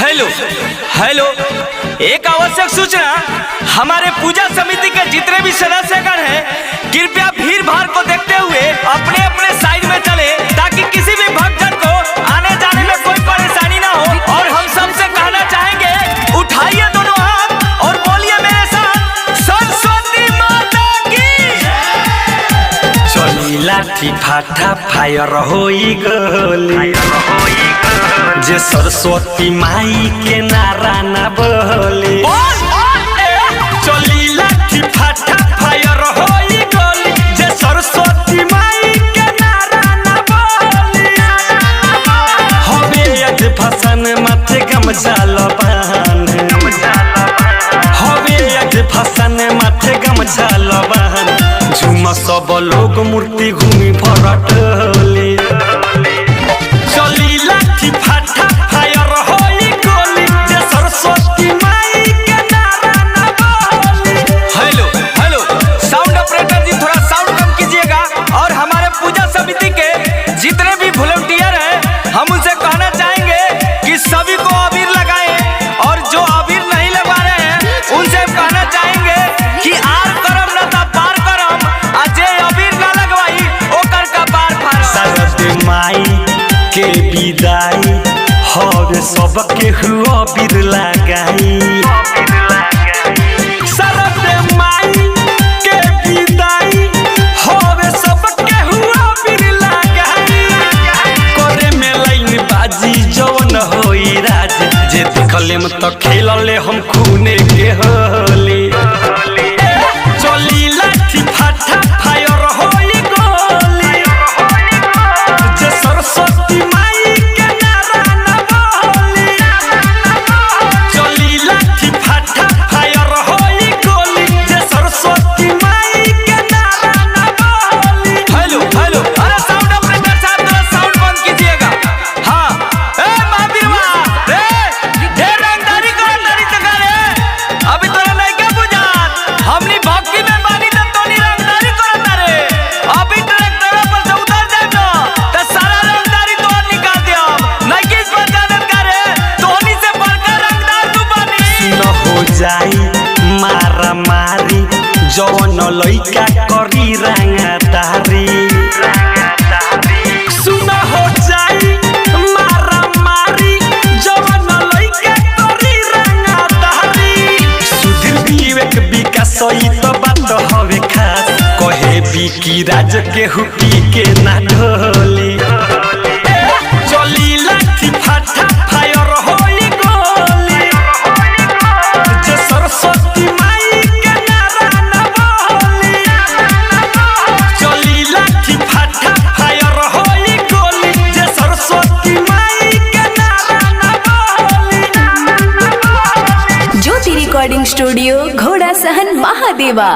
Hello hello, एक आवश्यक सूचना। हमारे पूजा समिति के जितने भी सदस्यगण हैं, कृपया भीड़ भाड़ को देखते हुए अपने अपने साइड में चले, ताकि किसी भी भक्तजन को आने जाने में कोई परेशानी ना हो। और हम सबसे कहना चाहेंगे, उठाइए दोनों हाथ और बोलिए मेरे साथ, सरस्वती माता की। चली लाठी फाटा फायर होई गोली, जे सरस्वती माई के नारा ना बोली। चली लाठी फाटा फायर होई गोली, जे सरस्वती माई के नारा ना बोली। हवे आज भाषण माथे गमछा लबान, हवे आज भाषण माथे गमछा लबान। झुम सब लोग मूर्ति घूमी भरटली। चली लाठी फाटा फायर होई गोली, जे सरस्वती माई के नारा ना बोली। हेलो हेलो, साउंड ऑपरेटर जी थोड़ा साउंड कम कीजिएगा। और हमारे पूजा समिति के जितने भी वॉलंटियर हैं, हम उनसे कहना चाहेंगे कि सभी को अबीर लगाएं। और जो अबीर नहीं लगा रहे हैं, उनसे हम कहना चाहेंगे कि आर करम ना ता पार करम, अजय अबीर ना लगवाई ओकर का पार फार। सरस्वती माई के विदाई हर सबके हुआ बीर लगाई। सरस्वती माई के विदाई हर सबके हुआ बीर लगाई। करे में लाइन बाजी जवन होई राज, जे देखले में तो खेलले हम खूने के होली। चली लाठी फाटा फायर होई गोली, जे सरस्वती माई के नारा ना बोली। चली लाठी फाटा फायर होई गोली, जे सरस्वती माई के नारा ना बोली। हेलो हेलो, अरे साउंड ऑपरेटर साहब थोड़ा साउंड बंद कीजिएगा। हाँ, ए महावीरवा रे, ढेर रंगदारी कर दारी तका रे। अभी तोरा नहीं क्या बुझात, हमनी भक्ति में बानी त तोनी रंगदारी करता रे। अभी ट्रैक्टर पर से उतर जाए ना, त सारा रंगदारी तोड़ निकाल दे। हम नहीं किस पर जानत करे, तोनी से बढ़कर रंगदार तू बानी। सुन हो जाई मारा मारी, जवन लइका करी रंगदारी। सुन हो जाई मारा मारी, जवन लइका करी रंगदारी। सुधीर विवेक विकास ई तो बात हवे खास, कहे बिकी राज के हुकी के ना ढोली। चली लाठी फाटा फायर होई गोली, जे सरस्वती माई के नारा ना बोली। चली लाठी फाटा फायर होई गोली, जे सरस्वती माई के नारा ना बोली। ज्योति रिकॉर्डिंग स्टूडियो, घोड़ा सहन महादेवा।